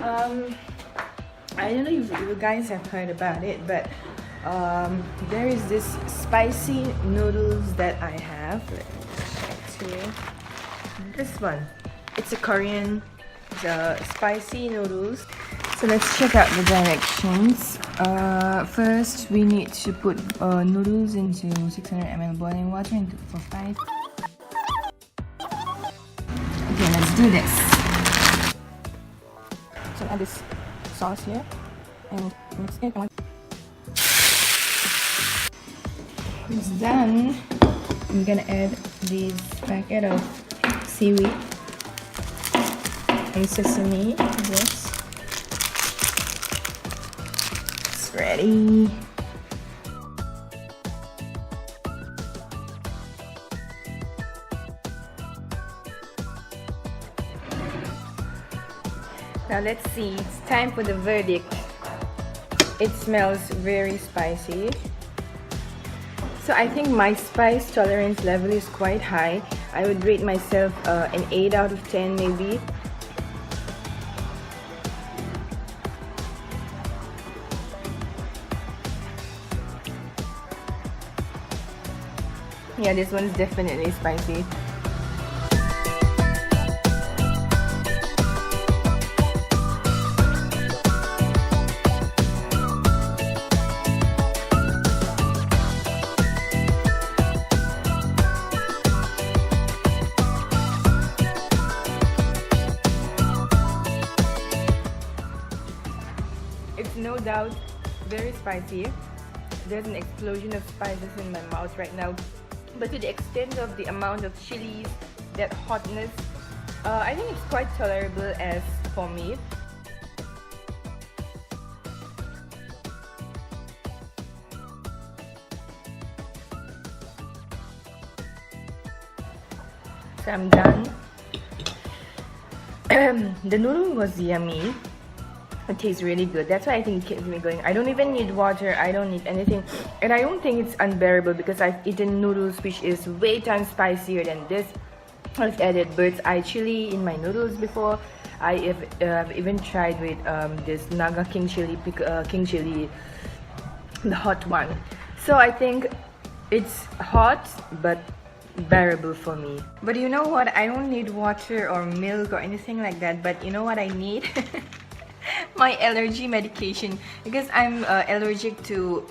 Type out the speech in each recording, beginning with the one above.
I don't know if you guys have heard about it, but there is this spicy noodles that I have. Let me check here. This one. It's a Korean spicy noodles. So let's check out the directions. First, we need to put noodles into 600 ml boiling water for 5. Okay, let's do this. So add this sauce here and mix it. It's done. I'm gonna add this packet of seaweed and sesame. This. It's ready. Now let's see, it's time for the verdict. It smells very spicy. So I think my spice tolerance level is quite high. I would rate myself an 8 out of 10 maybe. Yeah, this one's definitely spicy. It's no doubt very spicy. There's an explosion of spices in my mouth right now. But to the extent of the amount of chilies, that hotness, I think it's quite tolerable as for me. So I'm done. The noodle was yummy. It tastes really good. That's why I think it keeps me going. I don't even need water. I don't need anything. And I don't think it's unbearable because I've eaten noodles which is way times spicier than this. I've added bird's eye chili in my noodles before. I have even tried with this Naga king chili, the hot one. So I think it's hot but bearable for me. But you know what? I don't need water or milk or anything like that. But you know what I need? My allergy medication, because I'm allergic to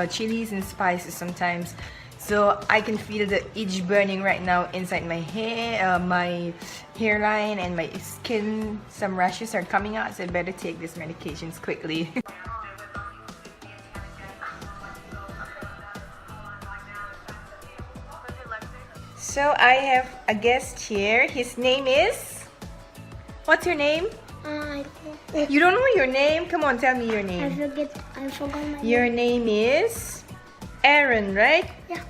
chilies and spices sometimes, so I can feel the itch burning right now inside my hair, my hairline and my skin. Some rashes are coming out, so I better take these medications quickly. So I have a guest here. His name is... What's your name? You don't know your name? Come on, tell me your name. I forgot my Your name is Aaron, right? Yeah.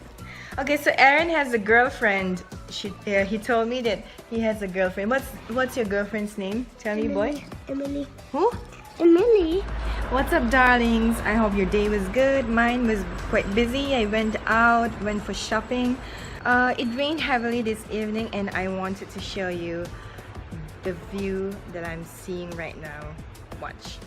Okay, so Aaron has a girlfriend. He told me that he has a girlfriend. What's your girlfriend's name? Tell me, boy. Emily. Who? Emily. What's up, darlings? I hope your day was good. Mine was quite busy. I went out, went for shopping. It rained heavily this evening and I wanted to show you the view that I'm seeing right now. Watch.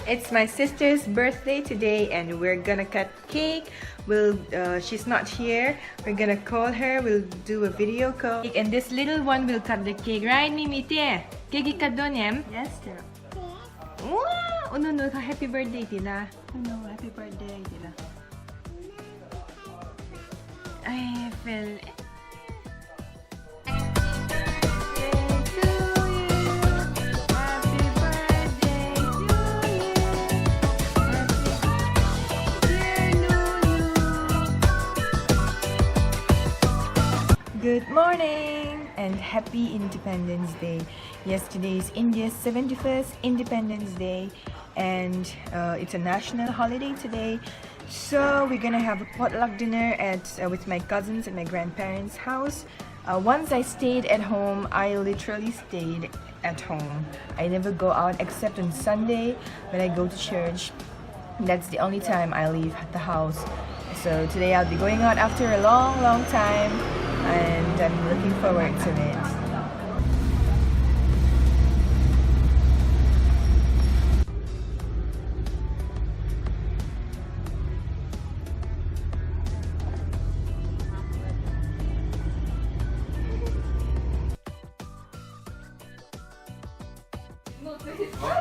It's my sister's birthday today and we're gonna cut cake. She's not here. We're gonna call her. We'll do a video call. And this little one will cut the cake, right, Mimite? Cake ka doon, em? Yes, sir. Wow! Oh, no, happy birthday, Tila. No, happy birthday, Tila. I feel... Good morning and happy Independence Day. Yesterday is India's 71st Independence Day and it's a national holiday today. So we're gonna have a potluck dinner with my cousins at my grandparents' house. Once I stayed at home, I literally stayed at home. I never go out except on Sunday when I go to church. That's the only time I leave the house. So today I'll be going out after a long time, and I'm looking forward to it.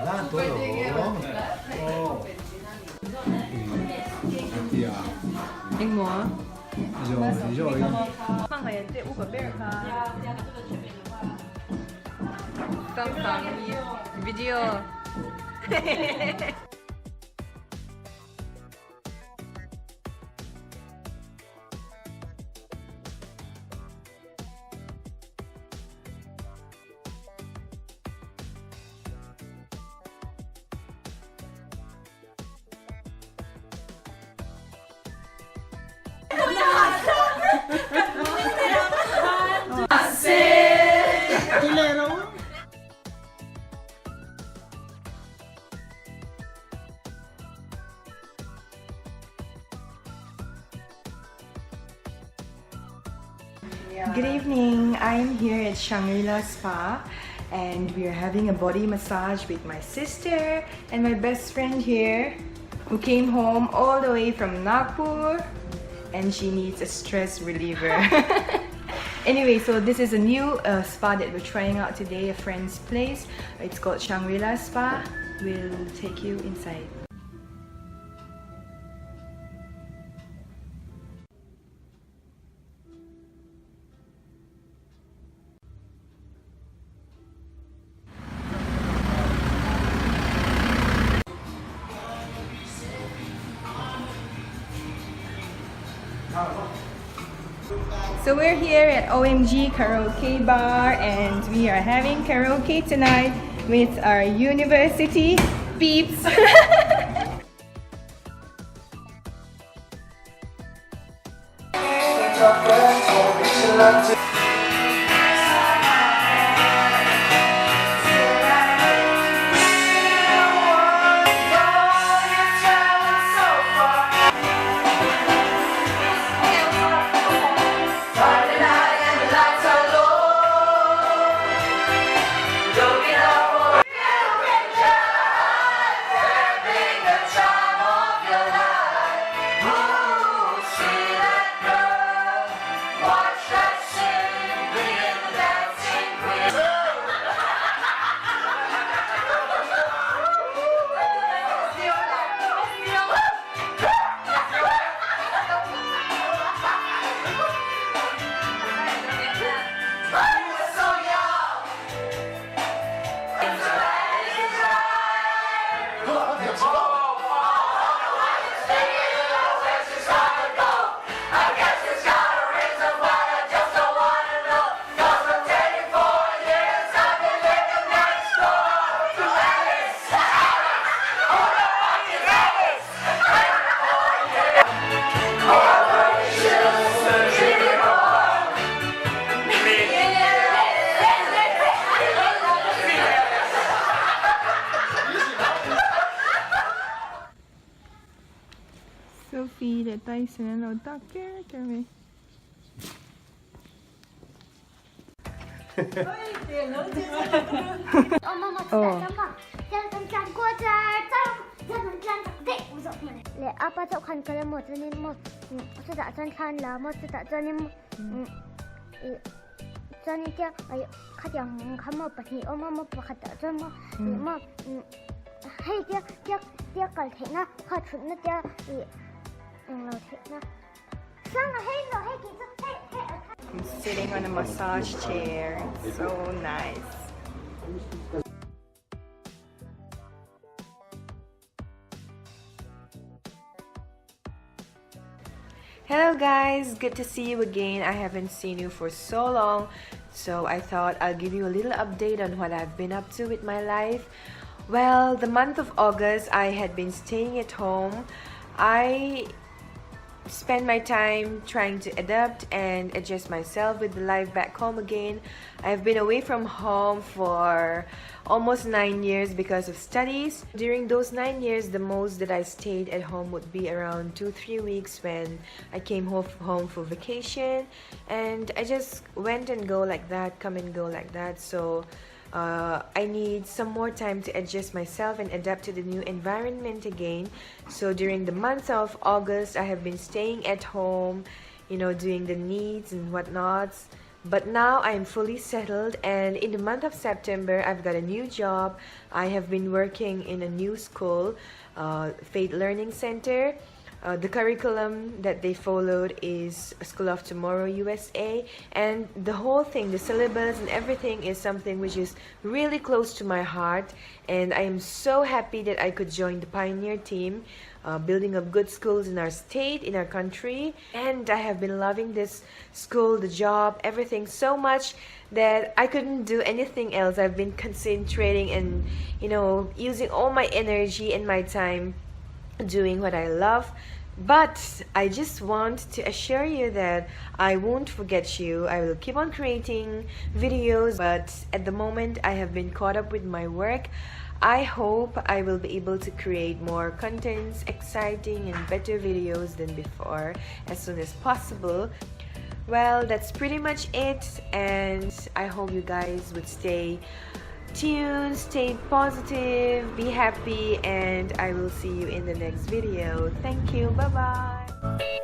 Là tôi đó. Ja. Anh mua? Rồi. Mang cái tiền u của bear ka. Tang video. Good evening, I'm here at Shangrila Spa and we are having a body massage with my sister and my best friend here who came home all the way from Nagpur and she needs a stress reliever. Anyway, so this is a new spa that we're trying out today, a friend's place. It's called Shangrila Spa. We'll take you inside. So we're here at OMG Karaoke Bar and we are having karaoke tonight with our university peeps. Sophie, để tay xuống đầu tóc kia cho mình. Le apa cok kan kala mo tani mo sa da san kan la mo sa da tani mo tani kia ay khatyang khamo pathi o mo pa khata tani mo mo hey kia kal thena kha thun na kia lo thena sang hey lo hey ki hey I'm sitting on a massage chair. So nice. Hello guys, good to see you again. I haven't seen you for so long, so I thought I'll give you a little update on what I've been up to with my life. Well, the month of August I had been staying at home. I spend my time trying to adapt and adjust myself with the life back home again. I've been away from home for almost 9 years because of studies. During those 9 years, the most that I stayed at home would be around 2-3 weeks when I came home for vacation, and I just went and go like that, come and go like that. So I need some more time to adjust myself and adapt to the new environment again. So during the month of August, I have been staying at home, doing the needs and whatnots. But now I am fully settled, and in the month of September, I've got a new job. I have been working in a new school, Faith Learning Center. The curriculum that they followed is School of Tomorrow USA, and the whole thing, the syllabus and everything is something which is really close to my heart, and I am so happy that I could join the pioneer team, building up good schools in our state, in our country. And I have been loving this school, the job, everything so much that I couldn't do anything else. I've been concentrating and using all my energy and my time doing what I love. But I just want to assure you that I won't forget you. I will keep on creating videos, but at the moment I have been caught up with my work. I hope I will be able to create more contents, exciting and better videos than before as soon as possible. Well, that's pretty much it, and I hope you guys would stay tuned, stay positive, be happy, and I will see you in the next video. Thank you. Bye bye.